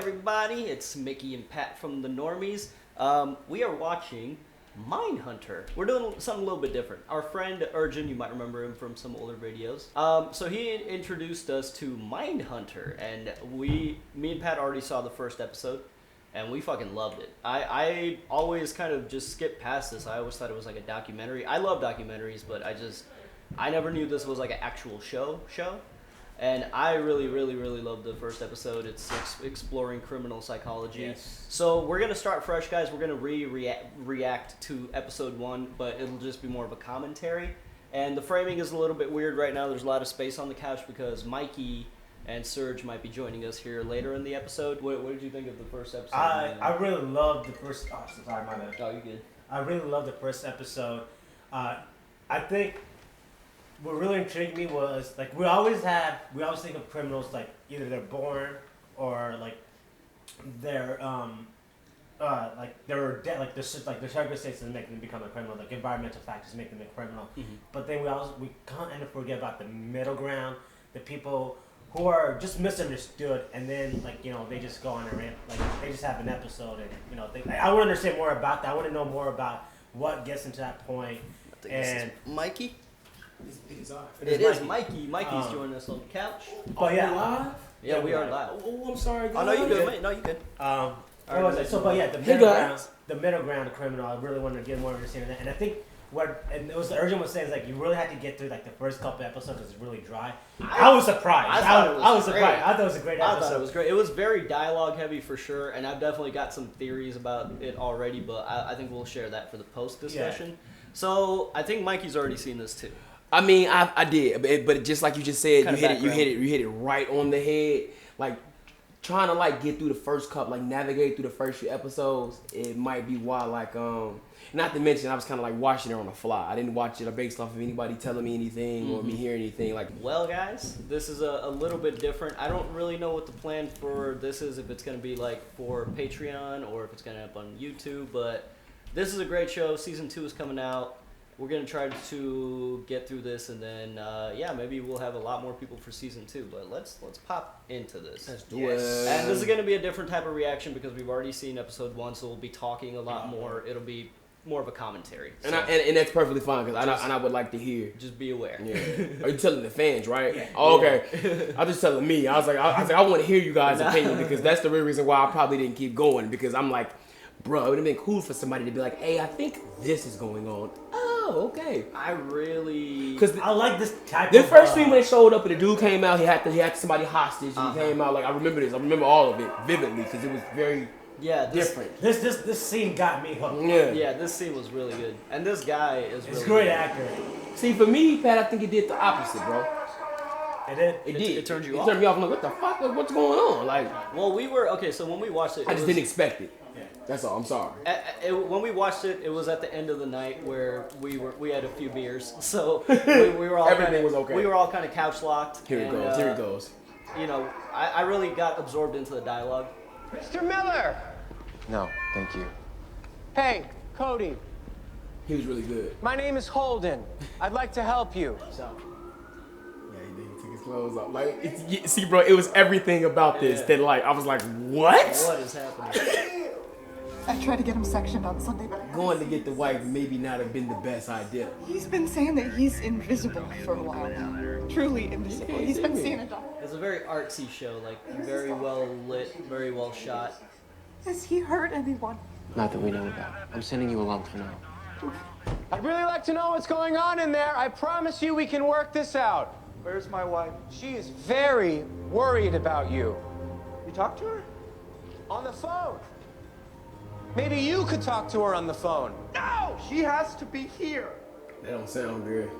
everybody? It's Mickey and Pat from the Normies. We are watching Mindhunter. We're doing something a little bit different. Our friend Urgin, you might remember him from some older videos. So he introduced us to Mindhunter, and me and Pat already saw the first episode, and we fucking loved it. I always kind of just skipped past this. I always thought it was like a documentary. I love documentaries, but I never knew this was like an actual show. And I really love the first episode. It's exploring criminal psychology. Yes. So we're going to start fresh, guys. We're going to react to episode 1, but it'll just be more of a commentary. And the framing is a little bit weird right now. There's a lot of space on the couch because Mikey and Serge might be joining us here later in the episode. What did you think of the first episode? I really loved the first... Oh, sorry, my bad. Oh, you good. I really loved the first episode. I think... What really intrigued me was we always think of criminals like either they're born or like they're they're dead, like the circumstances that make them become a criminal, like environmental factors make them a criminal. Mm-hmm. But then we can't end up forget about the middle ground, the people who are just misunderstood, and then they just go on a rant, they just have an episode, and I want to understand more about that. I want to know more about what gets them to that point. And Mikey. It is Mikey. Mikey's joining us on the couch. But yeah, live? Yeah, we are live. Oh, I'm sorry, guys. Oh, no, you good, mate. No, you good. What was it? So, but yeah, the middle ground criminal. I really wanted to get more understanding of that, and I think it was the Urgent was saying is you really had to get through the first couple episodes because it's really dry. I was surprised. I was surprised. I thought it was a great episode. I thought it was great. It was very dialogue heavy for sure, and I've definitely got some theories about it already, but I think we'll share that for the post discussion. Yeah. So I think Mikey's already seen this too. I mean, I did, but just like you just said, you hit it right on the head. Like trying to get through the first couple, navigate through the first few episodes. It might be why, not to mention I was kind of watching it on the fly. I didn't watch it based off of anybody telling me anything or me hearing anything. Well, guys, this is a little bit different. I don't really know what the plan for this is. If it's gonna be for Patreon or if it's gonna end up on YouTube, but this is a great show. Season 2 is coming out. We're going to try to get through this, and then, maybe we'll have a lot more people for Season 2. But let's pop into this. Let's do it. And this is going to be a different type of reaction because we've already seen Episode 1, so we'll be talking a lot more. It'll be more of a commentary. So. And that's perfectly fine, because I would like to hear. Just be aware. Yeah. Are you telling the fans, right? Yeah. Oh, okay. I'm just telling me. I was like, I want to hear you guys' opinion, because that's the real reason why I probably didn't keep going, because I'm like, bro, it would have been cool for somebody to be like, hey, I think this is going on. Oh, okay. Because I like this type the first scene when they showed up and the dude came out, he had somebody hostage, and he came out, I remember this. I remember all of it vividly, because it was very different. This scene got me hooked. Yeah, this scene was really good. And this guy is really great good. actor. See, for me, Pat, I think it did the opposite, bro. It did? It did. It turned you off? It turned me off. I'm like, what the fuck? What's going on? Well, so when we watched it... I just didn't expect it. That's all. I'm sorry. When we watched it, it was at the end of the night where we had a few beers, so we were all everything was okay. We were all kind of couch locked. Here it goes. I really got absorbed into the dialogue. Mr. Miller. No, thank you. Hey, Cody. He was really good. My name is Holden. I'd like to help you. So. Yeah, he took his clothes off. See, bro, it was everything about this that I was like, what? What is happening? I tried to get him sectioned on Sunday, but going to get the wife maybe not have been the best idea. He's been saying that he's invisible for a while now. Truly invisible. He's been seeing a doctor. It's a very artsy show, very well lit, very well shot. Has he hurt anyone? Not that we know about. I'm sending you along for now. I'd really like to know what's going on in there. I promise you we can work this out. Where's my wife? She is very worried about you. You talked to her? On the phone. Maybe you could talk to her on the phone. No! She has to be here. That don't sound good.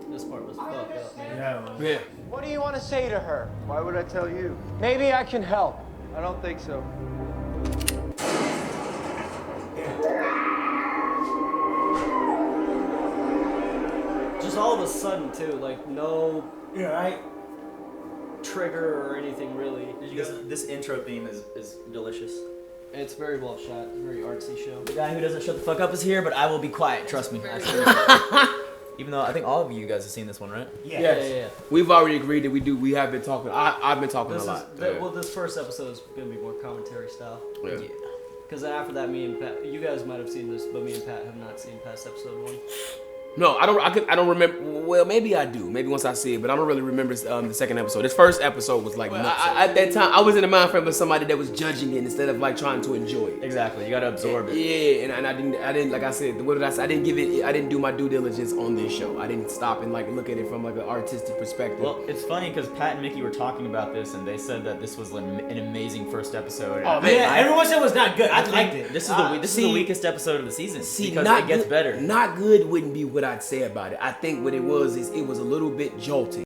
This part was fucked up, man. Yeah. What do you want to say to her? Why would I tell you? Maybe I can help. I don't think so. Just all of a sudden, too, no trigger or anything really. This intro theme is delicious. It's very well shot. It's a very artsy show. The guy who doesn't shut the fuck up is here, but I will be quiet. Trust me. Even though I think all of you guys have seen this one, right? Yeah. We've already agreed that we do. We have been talking. I've been talking a lot. Well, this first episode is gonna be more commentary style. Yeah. Because after that, me and Pat, you guys might have seen this, but me and Pat have not seen past episode 1. No, I don't remember. Well, maybe I do. Maybe once I see it, but I don't really remember the second episode. This first episode was like nuts. At that time, I was in the mind frame of somebody that was judging it instead of like trying to enjoy it. Exactly. You got to absorb it. Yeah, and I didn't. Like I said, what did I say? I didn't do my due diligence on this show. I didn't stop and like look at it from like an artistic perspective. Well, it's funny because Pat and Mickey were talking about this, and they said that this was an amazing first episode. Oh man, Yeah, everyone said it was not good. I liked it. This is the weakest episode of the season because not it gets good, better. Not good wouldn't be what I'd say about it. I think what it was is it was a little bit jolting.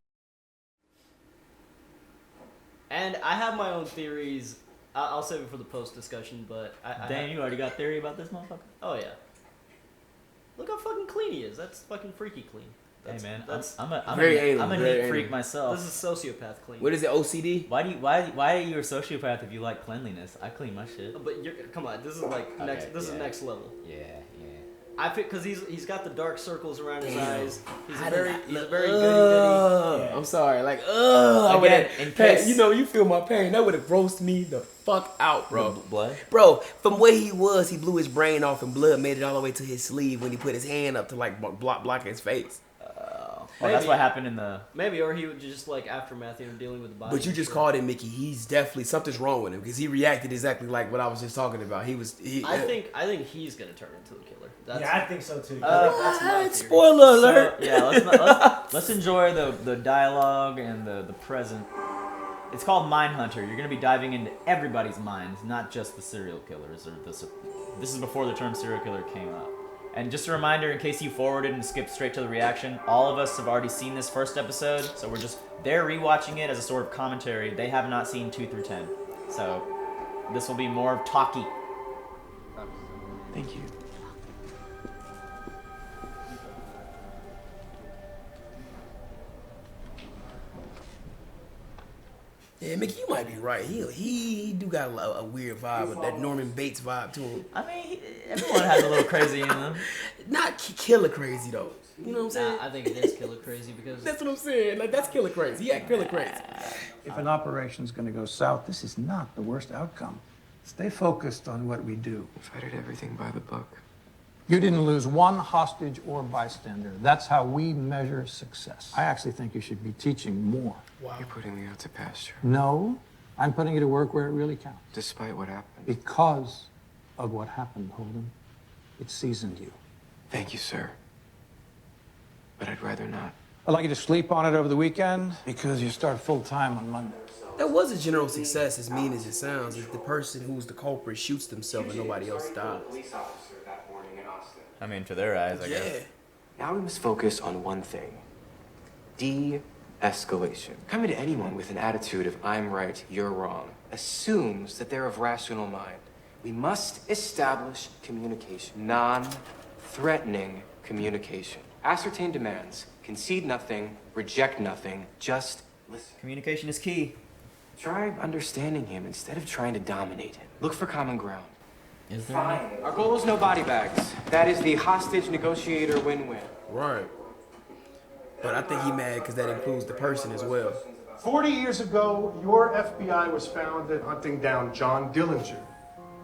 And I have my own theories. I'll save it for the post discussion, but Dan, you already got theory about this motherfucker? Oh yeah. Look how fucking clean he is. That's fucking freaky clean. Hey man, that's I'm a very neat freak anal. myself. this is sociopath clean. What is it? OCD? Why are you a sociopath if you like cleanliness? I clean my shit. But come on, this is like Okay, next. This is yeah. next level. Yeah. I think because he's got the dark circles around his eyes. He's a very goody goody. I'm sorry, like Again, in case you feel my pain. That would have grossed me the fuck out, bro. Blood? Bro, from where he was, he blew his brain off and blood made it all the way to his sleeve when he put his hand up to like block his face. Well, that's what happened in the... Maybe, or he would just like aftermath, dealing with the body. But you just called him Mickey. He's definitely something's wrong with him because he reacted exactly like what I was just talking about. I think he's gonna turn into a killer. I think so too. That's my theory. Spoiler alert. So, let's enjoy the dialogue and the present. It's called Mindhunter. You're going to be diving into everybody's minds, not just the serial killers. This is before the term serial killer came up. And just a reminder, in case you forwarded and skipped straight to the reaction, all of us have already seen this first episode, so they're rewatching it as a sort of commentary. They have not seen 2 through 10. So this will be more talky. Thank you. Yeah, Mickey, you might be right. He do got a weird vibe, with that Norman Bates vibe to him. I mean, everyone has a little crazy in them. Not killer crazy though. You know what I'm saying? I think it is killer crazy because That's what I'm saying. Like that's killer crazy. He act killer crazy. If an operation's going to go south, this is not the worst outcome. Stay focused on what we do. If I did everything by the book. You didn't lose one hostage or bystander. That's how we measure success. I actually think you should be teaching more. You're putting me out to pasture. No, I'm putting you to work where it really counts. Despite what happened. Because of what happened, Holden. It seasoned you. Thank you, sir. But I'd rather not. I'd like you to sleep on it over the weekend because you start full time on Monday. That was a general success, as mean as it sounds. If the person who's the culprit shoots themselves and nobody else dies. I mean, to their eyes, I guess. Yeah. Now we must focus on one thing. De-escalation. Coming to anyone with an attitude of I'm right, you're wrong, assumes that they're of rational mind. We must establish communication. Non-threatening communication. Ascertain demands. Concede nothing. Reject nothing. Just listen. Communication is key. Try understanding him instead of trying to dominate him. Look for common ground. Is there? Fine. Our goal is no body bags. That is the hostage negotiator win-win. Right. But I think he mad because that includes the person as well. 40 years ago, your FBI was founded hunting down John Dillinger,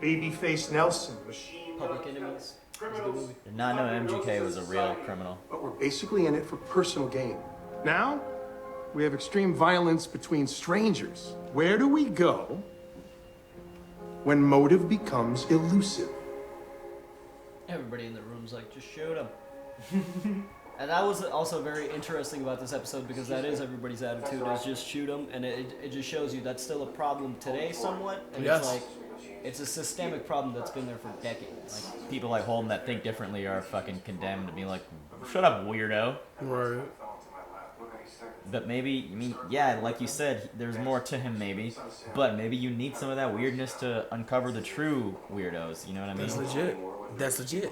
Babyface Nelson, Machine Public Enemies. criminals. Did not know MGK was a real criminal. But we're basically in it for personal gain. Now, we have extreme violence between strangers. Where do we go when motive becomes elusive? Everybody in the room's like, just shoot him. And that was also very interesting about this episode because that is everybody's attitude is just shoot them, and it just shows you that's still a problem today somewhat, and Yes. it's like it's a systemic problem that's been there for decades. Like, people like Holden that think differently are fucking condemned to be like, shut up, weirdo. Right. But maybe, I mean, yeah, like you said, there's more to him maybe, but maybe you need some of that weirdness to uncover the true weirdos, you know what I mean? That's legit. That's legit.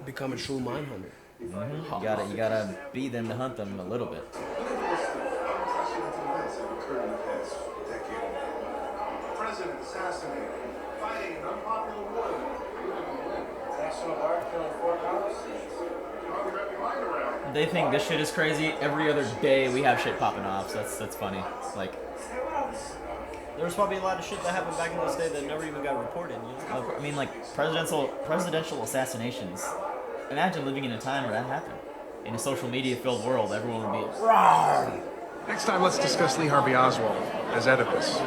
Become a true mind hunter. You gotta be them to hunt them a little bit. President assassinated, fighting an unpopular war. National Guard killing 4 cops. They think this shit is crazy. Every other day we have shit popping off, so that's funny. Like, There was probably a lot of shit that happened back in this day that never even got reported. You know? I mean, like presidential assassinations. Imagine living in a time where that happened. In a social media filled world, everyone would be rawr. Next time, let's discuss Lee Harvey Oswald as Oedipus.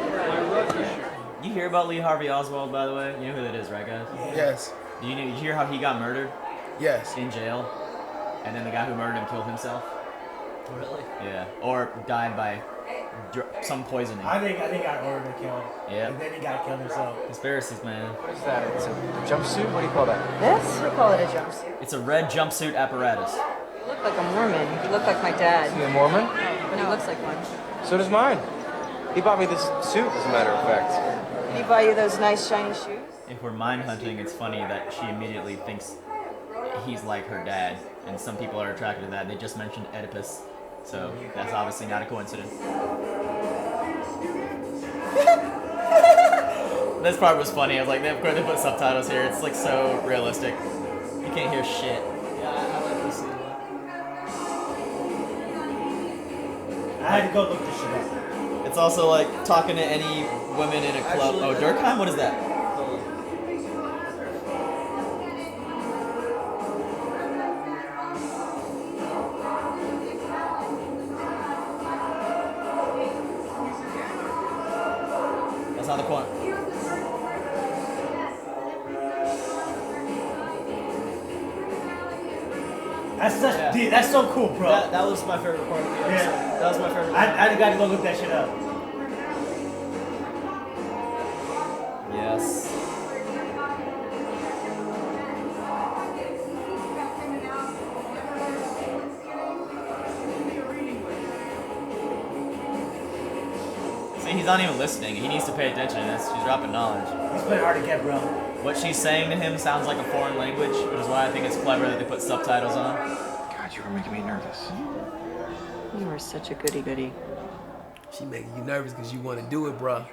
You hear about Lee Harvey Oswald, by the way? You know who that is, right, guys? Yes. Did you hear how he got murdered Yes. in jail? And then the guy who murdered him killed himself? Really? Yeah. Or died by some poisoning. I think I ordered him killed. Yeah. And then he got killed himself. Conspiracies, man. What is that? It's a jumpsuit? What do you call that? This? We call it a jumpsuit. It's a red jumpsuit apparatus. You look like a Mormon. You look like my dad. You a Mormon? But he looks like one. So does mine. He bought me this suit, as a matter of fact. Did he buy you those nice shiny shoes? If we're mind hunting, it's funny that she immediately thinks he's like her dad, and some people are attracted to that. They just mentioned Oedipus, so that's obviously not a coincidence. This part was funny. I was like, of course they put subtitles here. It's like so realistic. You can't hear shit. Yeah, I like this scene. I had to go look this shit up. It's also like talking to any women in a club. Actually, Oh, Durkheim? What is that? That's not the point. That's such, Yeah. dude, that's so cool, bro. That was my favorite part of the episode. Yeah. That was my favorite. I got to go look that shit up. Yes. See, he's not even listening. He needs to pay attention to this. She's dropping knowledge. It's been hard to get, bro. What she's saying to him sounds like a foreign language, which is why I think it's clever that they put subtitles on. God, you were making me nervous. You are such a goody-goody. She making you nervous because you want to do it, bruh.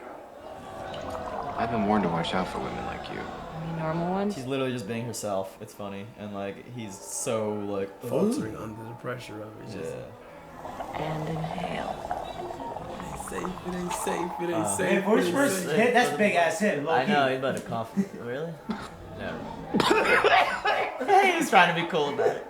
I've been warned to watch out for women like you. Any normal ones? She's literally just being herself. It's funny. And, like, he's so, like, Faltering under the pressure of it. Just, And inhale. Safe, it ain't safe, it ain't safe. Man, for his it ain't first safe. hit, that's big ass hit. Low I key. know, he's about to cough. Really? No. He was trying to be cool about it.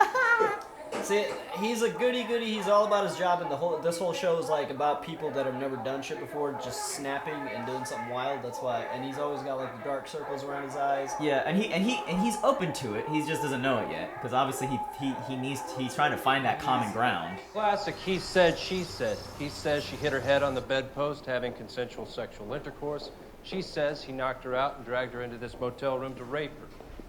See, he's a goody-goody. He's all about his job, and this whole show is like about people that have never done shit before, just snapping and doing something wild. That's why, and he's always got like the dark circles around his eyes. Yeah, and he's open to it. He just doesn't know it yet, because obviously he's trying to find that common ground. Classic he said, she said. He says she hit her head on the bedpost having consensual sexual intercourse. She says he knocked her out and dragged her into this motel room to rape her.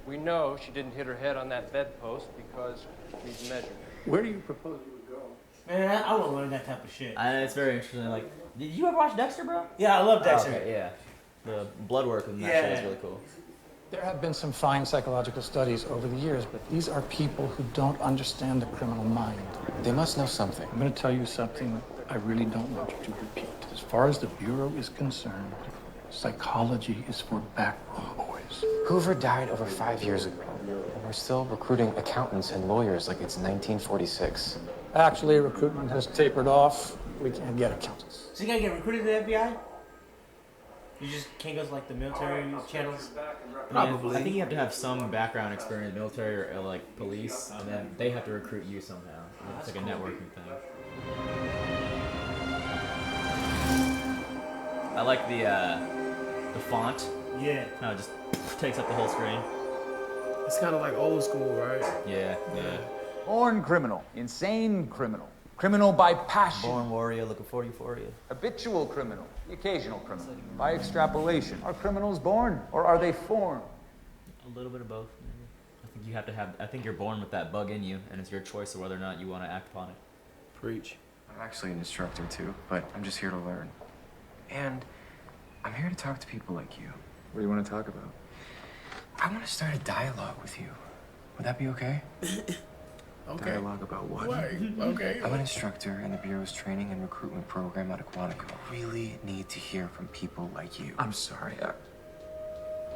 We know she didn't hit her head on that bedpost because we've measured her. Where do you propose you would go? Man, I want to learn that type of shit. It's very interesting. Like, did you ever watch Dexter, bro? Yeah, I love Dexter. Okay, yeah. The blood work in that Yeah. show is really cool. There have been some fine psychological studies over the years, but these are people who don't understand the criminal mind. They must know something. I'm going to tell you something I really don't want you to repeat. As far as the Bureau is concerned, psychology is for backroom boys. Hoover died over 5 years ago, and we're still recruiting accountants and lawyers like it's 1946. Actually, recruitment has tapered off. We can't get accountants. So you gotta get recruited to the FBI? You just can't go to like the military channels? Probably. I think you have to have some background experience, military or like police, and then they have to recruit you somehow. It's like a networking thing. I like the font. Yeah. How it just takes up the whole screen. It's kind of like old school, right? Yeah. Born criminal, insane criminal, criminal by passion, Born warrior, looking for you. habitual criminal, the occasional criminal. By extrapolation, are criminals born or are they formed? A little bit of both, maybe. I think you have to have. I think you're born with that bug in you, and it's your choice of whether or not you want to act upon it. Preach. I'm actually an instructor too, but I'm just here to learn. And I'm here to talk to people like you. What do you want to talk about? I want to start a dialogue with you. Would that be okay? Okay. Dialogue about what? Okay. I'm an instructor in the Bureau's training and recruitment program out of Quantico. I really need to hear from people like you. I'm sorry.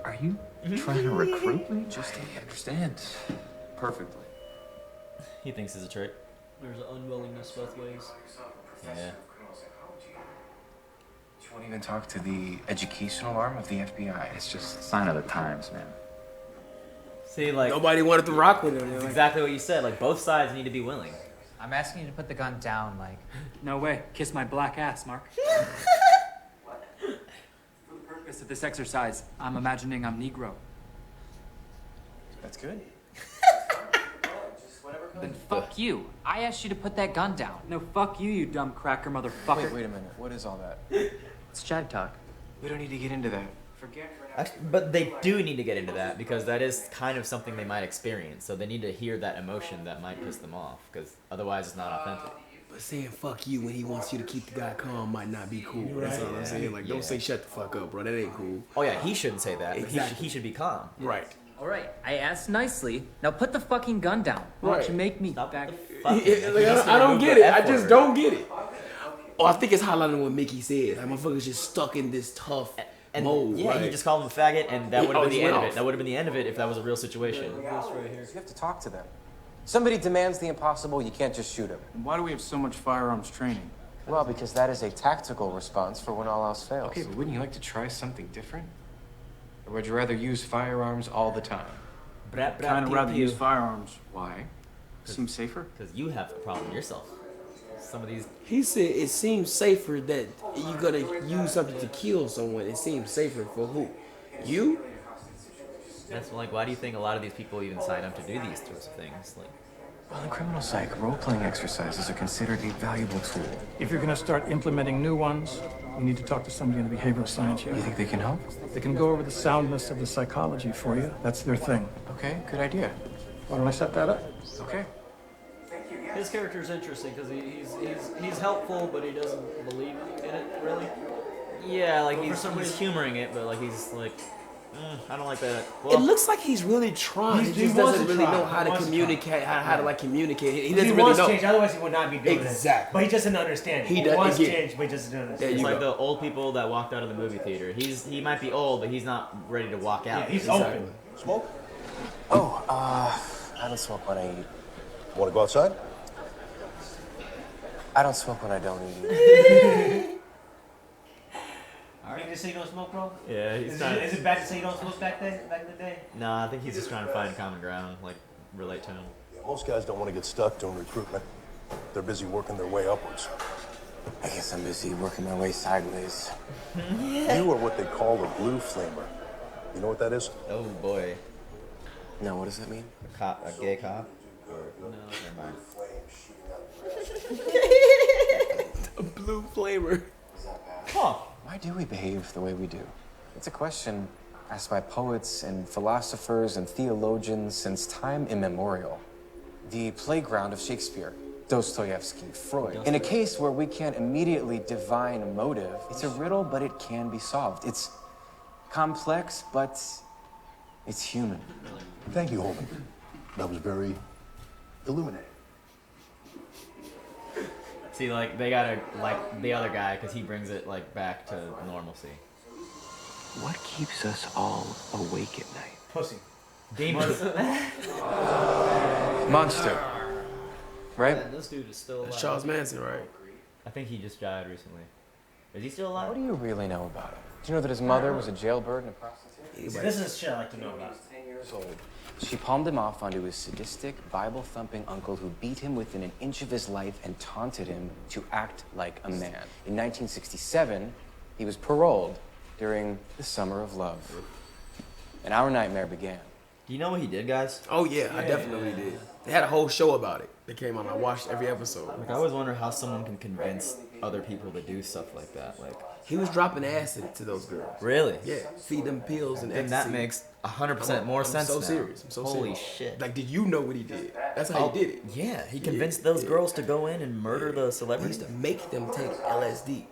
Are you trying to recruit me? Just understand perfectly. He thinks it's a trick. There's an unwillingness both ways. Yeah. You won't even talk to the educational arm of the FBI. It's just a sign of the times, man. See, like Nobody wanted to rock with him. it's exactly what you said. Like both sides need to be willing. I'm asking you to put the gun down, Mike. No way. Kiss my black ass, Mark. For the purpose of this exercise, I'm imagining I'm Negro. That's good. Then fuck you. I asked you to put that gun down. No, fuck you, you dumb cracker motherfucker. Wait a minute. What is all that? It's Jag talk. We don't need to get into that. But they do need to get into that because that is kind of something they might experience. So they need to hear that emotion that might piss them off because otherwise it's not authentic. But saying fuck you when he wants you to keep the guy calm might not be cool. That's all I'm saying. Like, don't say shut the fuck up, bro. That ain't cool. Oh yeah, he shouldn't say that. But Exactly. he should be calm. Right. All right, I asked nicely. Now put the fucking gun down. Why don't Right. you make me back? Like, I don't get it. I just don't get it. Oh, I think it's highlighting what Mickey said. Like, motherfucker's just stuck in this tough mode. Yeah, right? he just called him a faggot, and that would have been he the end went of off. it. That would have been the end of it if that was a real situation. You have to talk to them. Somebody demands the impossible, you can't just shoot him. Why do we have so much firearms training? Well, because that is a tactical response for when all else fails. Okay, but wouldn't you like to try something different? Or would you rather use firearms all the time? Kind of rather use firearms. Why? Seems safer? Because you have a problem yourself. Some of these. He said it seems safer that you're gonna use something to kill someone. It seems safer for who? You? That's like, why do you think a lot of these people even sign up to do these sorts of things? Like, Well, in criminal psych, role-playing exercises are considered a valuable tool. If you're going to start implementing new ones, you need to talk to somebody in the behavioral science You unit. think they can help? They can go over the soundness of the psychology for you. That's their thing. Okay, good idea. Why don't I set that up? Okay. His character's interesting because he's helpful, but he doesn't believe in it really. yeah, like Well, for he's some reason- humoring it, but like he's like, I don't like that. It Well, looks like he's really trying. He He just wants doesn't to really try. know how He to wants to communicate, how to like communicate. He He doesn't really wants know. change, otherwise he would not be doing Exactly. it. But he just didn't understand. He He doesn't wants get it. change, but he just didn't understand. There it's you like go. the old people that walked out of the movie theater. He might be old, but he's not ready to walk out. Yeah, he's Exactly. open. Smoke? Oh, I don't smoke when I eat. Want to go outside? I don't smoke when I don't eat. You just say you don't smoke, bro? Yeah, he's Is trying. it bad to say you don't smoke back in the day? Nah, I think he's just trying to find common ground, like relate to him. Most guys don't want to get stuck doing recruitment. They're busy working their way upwards. I guess I'm busy working my way sideways. You are what they call a blue flamer. You know what that is? Oh boy, No, what does that mean? a gay cop. No, never mind. A blue flavor. Huh. Why do we behave the way we do? It's a question asked by poets and philosophers and theologians since time immemorial. The playground of Shakespeare, Dostoevsky, Freud. In a case where we can't immediately divine a motive, it's a riddle, but it can be solved. It's complex, but it's human. Thank you, Holden. That was very illuminating. See, like they gotta like the other guy because he brings it like back to normalcy. What keeps us all awake at night? Pussy. Demons. Monster. Right? Man, this dude is still alive. That's Charles Manson, right? I think he just died recently. Is he still alive? What do you really know about him? Do you know that his mother was a jailbird and a prostitute? See, this is shit I like to know about. She palmed him off onto his sadistic, Bible-thumping uncle who beat him within an inch of his life and taunted him to act like a man. In 1967, he was paroled during the Summer of Love. And our nightmare began. Do you know what he did, guys? Oh yeah, I definitely did. They had a whole show about it. They came on. I watched every episode. Like I always wonder how someone can convince other people to do stuff like that. Like, He was dropping acid to those girls. really? Yeah, feed them pills and Then that ecstasy. makes 100% more I'm sense. so now. serious. I'm so Holy serious. shit! Like, did you know what he did? That's how he did it. Yeah, he convinced those girls to go in and murder the He celebrities. used to make them take LSD.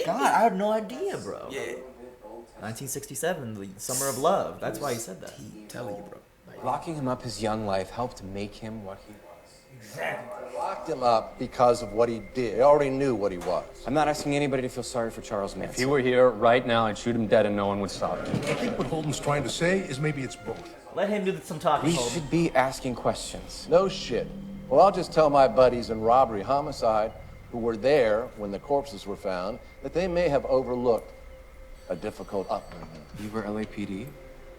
God, I had no idea, bro. Yeah, 1967, the Summer of Love. That's why he said that. he telling you, bro. Like, Locking him up his young life helped make him what he was. Exactly. Locked him up because of what he did. He already knew what he was. I'm not asking anybody to feel sorry for Charles Manson. If he were here right now, I'd shoot him dead and no one would stop him. I think what Holden's trying to say is maybe it's both. Let him do some talking. We should be asking questions. No shit. Well, I'll just tell my buddies in robbery homicide who were there when the corpses were found that they may have overlooked a difficult upbringing. You were LAPD?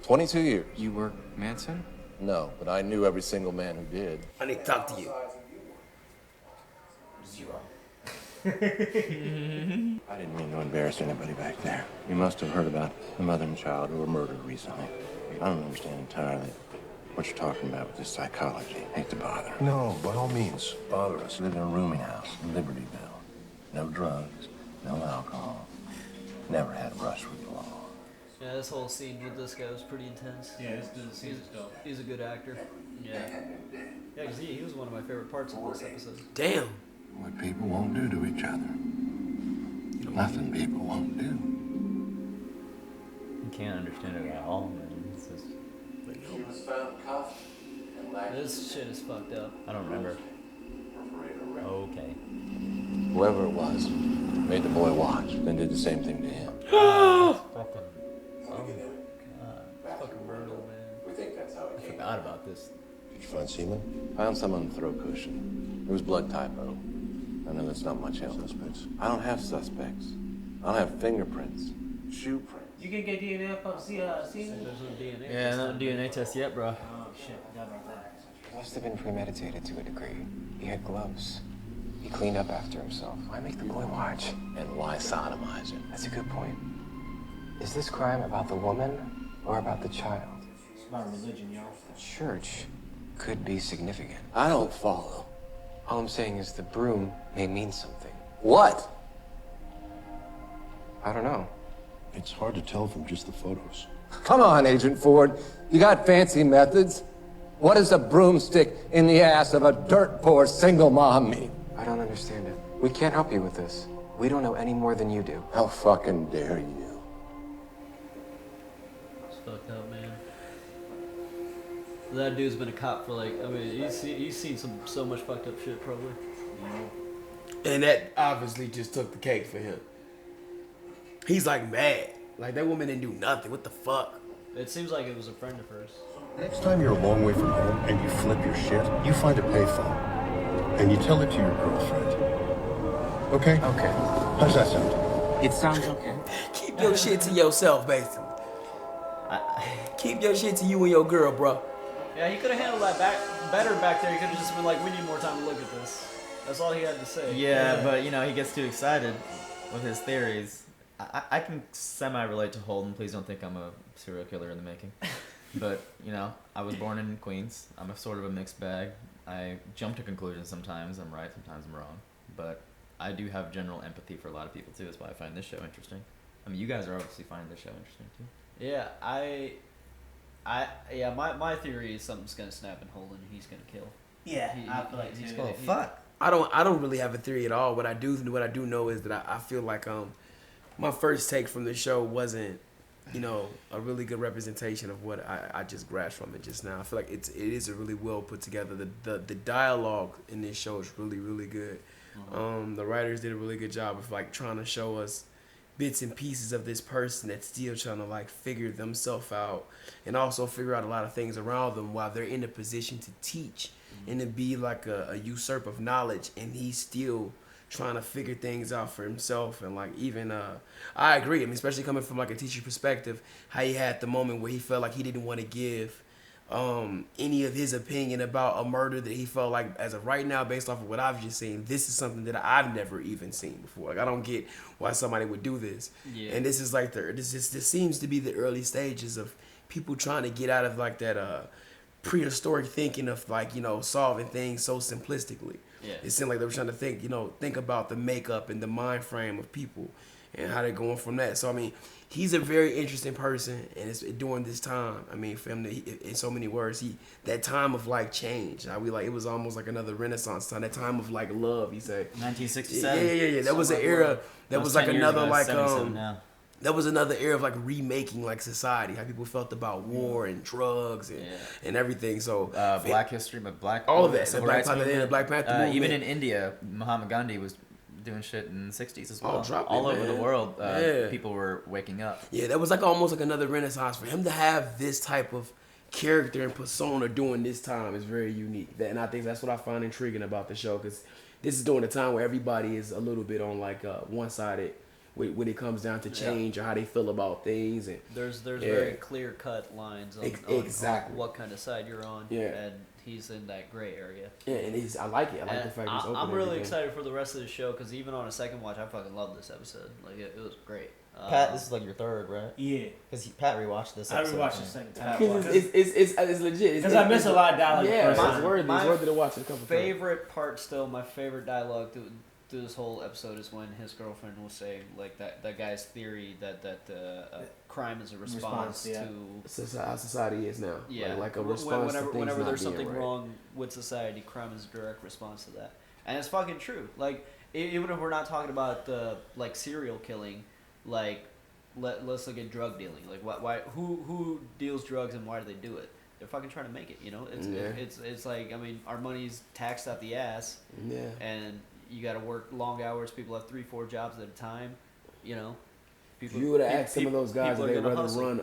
22 years. You were Manson? No, but I knew every single man who did. I need to talk to you. Zero. I didn't mean to embarrass anybody back there. You must have heard about the mother and child who were murdered recently. I don't understand entirely what you're talking about with this psychology. Hate to bother. No, by all means, bother us. Lived in a rooming house in Libertyville. No drugs, no alcohol. Never had a brush with the law. Yeah, this whole scene with this guy was pretty intense. Yeah, this dude seems dope. He's a good actor. Yeah. Yeah, because he was one of my favorite parts of this episode. Damn. What people won't do to each other. Nothing people won't do. You can't understand it at all, man. It's just... He was found cuffed and This shit is fucked up. I don't remember. Okay. Whoever it was made the boy watch, then did the same thing to him. Fucking... Oh, God. Fucking brutal, man. We think that's how I forgot about this. Did you find semen? Found some on the throat cushion. It was blood typo. I know that's not much help. Suspects? I don't have suspects. I don't have fingerprints. Shoe prints. You can get DNA from semen? There's no DNA. Yeah, no DNA test yet, bro. Oh shit, forgot about that. It must have been premeditated to a degree. He had gloves. He cleaned up after himself. Why make the boy watch? And why sodomize him? That's a good point. Is this crime about the woman or about the child? It's about religion, y'all. The church could be significant. I don't follow. All I'm saying is the broom may mean something. What? I don't know. It's hard to tell from just the photos. Come on, Agent Ford. You got fancy methods. What does a broomstick in the ass of a dirt poor single mom mean? I don't understand it. We can't help you with this. We don't know any more than you do. How fucking dare you? It's fucked up, man. That dude's been a cop for like, I mean, he's seen so much fucked up shit, probably. And that obviously just took the cake for him. He's like mad. Like that woman didn't do nothing. What the fuck? It seems like it was a friend of hers. Next time you're a long way from home and you flip your shit, you find a payphone and you tell it to your girlfriend. Okay? Okay. How's that sound? It sounds okay. Keep your shit to yourself, basically. Keep your shit to you and your girl, bro. Yeah, he could have handled that better back there. He could have just been like, we need more time to look at this. That's all he had to say. Yeah, but you know, he gets too excited with his theories. I can semi-relate to Holden. Please don't think I'm a serial killer in the making. But, you know, I was born in Queens. I'm a sort of a mixed bag. I jump to conclusions sometimes. I'm right, sometimes I'm wrong. But I do have general empathy for a lot of people, too. That's why I find this show interesting. I mean, you guys are obviously finding this show interesting, too. Yeah, my theory is something's gonna snap in Holden. He's gonna kill. Yeah, I feel like he's too. gonna Fuck. I don't really have a theory at all. What I do know is that I feel like my first take from the show wasn't, you know, a really good representation of what I just grasped from it just now. I feel like it is a really well put together. The dialogue in this show is really, really good. Mm-hmm. The writers did a really good job of like trying to show us bits and pieces of this person that's still trying to like figure themselves out and also figure out a lot of things around them while they're in a position to teach and to be like a usurper of knowledge, and he's still trying to figure things out for himself. And like even I agree, I mean, especially coming from like a teacher perspective, how he had the moment where he felt like he didn't want to give any of his opinion about a murder that he felt like, as of right now, based off of what I've just seen, this is something that I've never even seen before. Like I don't get why somebody would do this. Yeah. And this is like this seems to be the early stages of people trying to get out of like that prehistoric thinking of like, you know, solving things so simplistically. Yeah. It seemed like they were trying to think about the makeup and the mind frame of people and how they're going from that. So I mean, he's a very interesting person, and it's during this time. I mean, for him to, in so many words, that time of like change. It was almost like another Renaissance time. That time of like love. He said 1967. Yeah. That was an era. That was like another like now. That was another era of like remaking like society, how people felt about war and drugs and everything. So Black history, but all of that. The Black Panther movement. Even in India, Mahatma Gandhi was doing shit in the 60s as well. All over the world, people were waking up. Yeah, that was like almost like another Renaissance for him to have this type of character and persona during this time is very unique. And I think that's what I find intriguing about the show, because this is during a time where everybody is a little bit on like one-sided when it comes down to change or how they feel about things. And there's very clear cut lines on, exactly on what kind of side you're on. Yeah. And he's in that gray area. Yeah, and I like it. I like the fact he's open. I'm really excited for the rest of the show, because even on a second watch, I fucking love this episode. Like it was great. Pat, this is like your third, right? Yeah. Because Pat rewatched this episode. I rewatched the second time. It's legit. Because I miss a lot of dialogue. Yeah, it's worthy to watch it a couple times. Favorite part still, my favorite dialogue through this whole episode is when his girlfriend was saying like that guy's theory that crime is a response to how society is now. Yeah, like a response to things whenever not there's being something right. wrong with society, crime is a direct response to that, and it's fucking true. Like even if we're not talking about like serial killing, like let's look at drug dealing. Like why who deals drugs and why do they do it? They're fucking trying to make it. You know, it's like, I mean, our money's taxed out the ass. Yeah. And you got to work long hours. People have 3-4 jobs at a time. You know. If you would have asked some of those guys if they'd rather run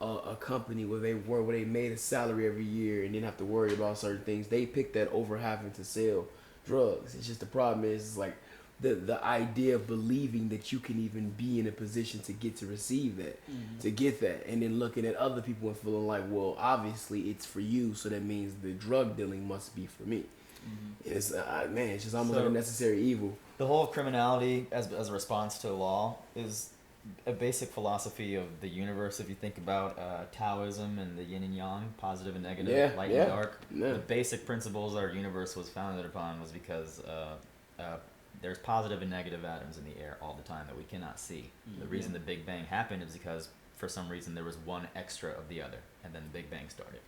a company where they made a salary every year and didn't have to worry about certain things, they picked that over having to sell drugs. It's just the problem is like the idea of believing that you can even be in a position to get to receive that, to get that, and then looking at other people and feeling like, well, obviously it's for you, so that means the drug dealing must be for me. It's it's just almost like a necessary evil. The whole criminality as a response to law is a basic philosophy of the universe. If you think about Taoism and the yin and yang, positive and negative, light and dark, the basic principles our universe was founded upon was because there's positive and negative atoms in the air all the time that we cannot see. The reason the Big Bang happened is because for some reason there was one extra of the other, and then the Big Bang started.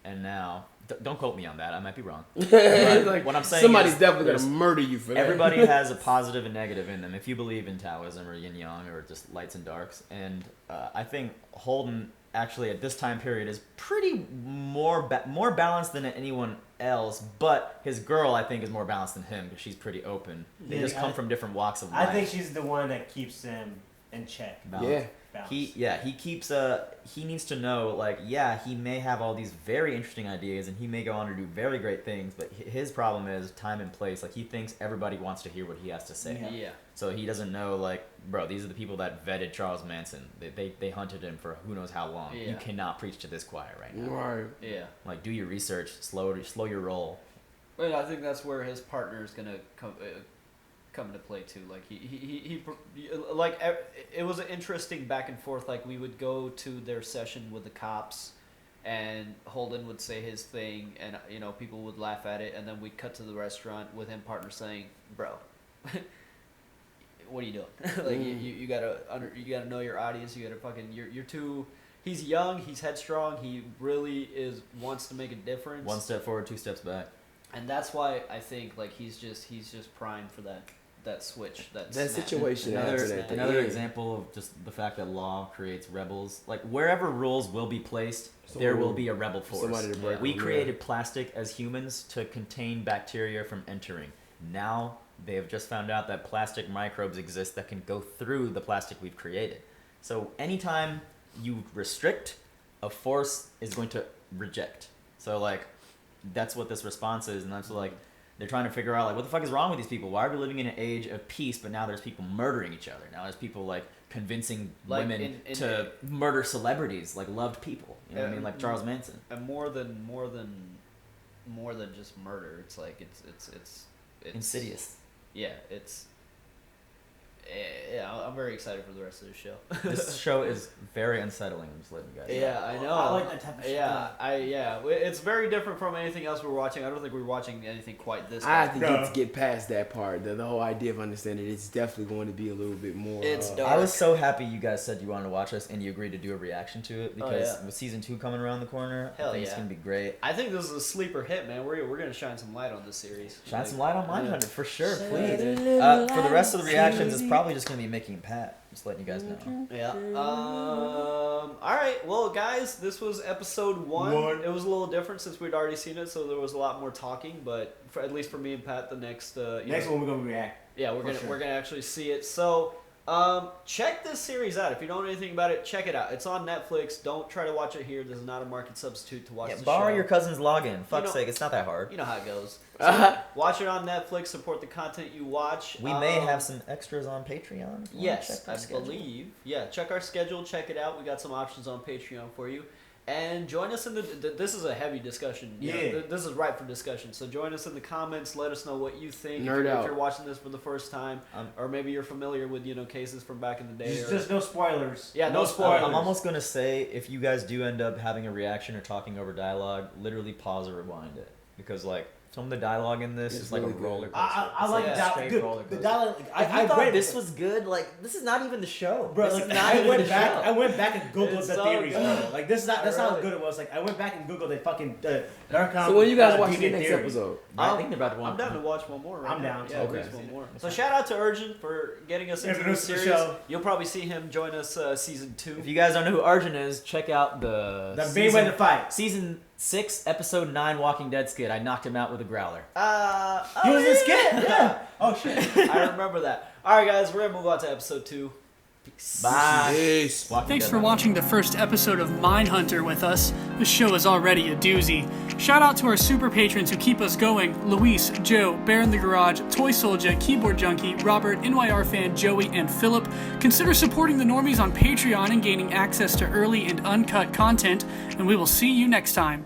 And now, don't quote me on that, I might be wrong. Like, what I'm saying somebody's is definitely going to murder you for that. Everybody has a positive and negative in them, if you believe in Taoism or yin yang or just lights and darks. And I think Holden actually at this time period is pretty more balanced than anyone else, but his girl I think is more balanced than him because she's pretty open. They just come from different walks of life. I think she's the one that keeps him in check. Balance. He keeps he needs to know, like, he may have all these very interesting ideas and he may go on to do very great things, but his problem is time and place. Like, he thinks everybody wants to hear what he has to say. Yeah. So he doesn't know, like, bro, these are the people that vetted Charles Manson. They hunted him for who knows how long. You cannot preach to this choir right now. Right. Yeah. Like, do your research, slow your roll. But I think that's where his partner is gonna come into play too. Like he like it was an interesting back and forth. Like we would go to their session with the cops, and Holden would say his thing, and people would laugh at it, and then we'd cut to the restaurant with him partner saying, "Bro, what are you doing? Like you gotta know your audience. You gotta fucking you're too." He's young. He's headstrong. He really wants to make a difference. 1 step forward, 2 steps back. And that's why I think like he's just primed for that switch, that situation. Another example of just the fact that law creates rebels. Like wherever rules will be placed, there will be a rebel force. We created plastic as humans to contain bacteria from entering. Now they have just found out that plastic microbes exist that can go through the plastic we've created. So anytime you restrict, a force is going to reject. So like that's what this response is, and that's like they're trying to figure out, like, what the fuck is wrong with these people? Why are we living in an age of peace, but now there's people murdering each other? Now there's people, like, convincing women to murder celebrities, like, loved people. You know what I mean? Like Charles Manson. And more than just murder. It's like, it's insidious. Yeah, I'm very excited for the rest of the show. This show is very unsettling. I'm just letting you guys know. Yeah, I know. I like that type of shit. It's very different from anything else we're watching. I don't think we're watching anything quite this. I have to get past that part. The whole idea of understanding it's definitely going to be a little bit more. It's dark. I was so happy you guys said you wanted to watch this and you agreed to do a reaction to it because with season 2 coming around the corner, I think it's gonna be great. I think this is a sleeper hit, man. We're gonna shine some light on this series. Shine some light on Mindhunter for sure, please. For the rest of the reactions, it's probably just gonna be Mickey and Pat. Just letting you guys know. Yeah. All right. Well, guys, this was episode 1. It was a little different since we'd already seen it, so there was a lot more talking. But at least for me and Pat, the next next one we're gonna react. Yeah, we're gonna actually see it. So Check this series out. If you don't know anything about it, check it out. It's on Netflix. Don't try to watch it here. This is not a market substitute to watch the borrow show. your cousin's login. Fuck's sake, it's not that hard. You know how it goes. So, watch it on Netflix. Support the content you watch. We may have some extras on Patreon. Yes, I believe. Yeah, check our schedule. Check it out. We got some options on Patreon for you. And join us in the. This is a heavy discussion. Yeah. This is ripe for discussion. So join us in the comments. Let us know what you think. Nerd out. If you're watching this for the first time, or maybe you're familiar with cases from back in the day. Just no spoilers. Yeah, no spoilers. I'm almost gonna say if you guys do end up having a reaction or talking over dialogue, literally pause or rewind it because some of the dialogue in this is like really a roller coaster. I like the dialogue. I thought this was good. Like this is not even the show, bro. This Like is not I even went the back. show. I went back and googled It's the so theories, good. bro. Like that's how good it was. Like I went back and googled the fucking Narcon. So when you guys watching the deviant next theories. episode? I think they're about to I'm down to watch one more. Right I'm now. down. Yeah, Okay. please, one more. So shout out to Urgent for getting us into this Introduce the series. show. You'll probably see him join us season 2. If you guys don't know who Arjun is, check out the main way to fight. Season 6, episode 9, Walking Dead skit. I knocked him out with a growler. He was in skit. Yeah. Oh shit. I remember that. All right, guys, we're gonna move on to episode 2. Peace. Bye. Peace. Thanks for watching the first episode of Mindhunter with us. The show is already a doozy. Shout out to our super patrons who keep us going: Luis, Joe, Bear in the Garage, Toy Soldier, Keyboard Junkie, Robert, NYR Fan, Joey, and Philip. Consider supporting the Normies on Patreon and gaining access to early and uncut content, and we will see you next time.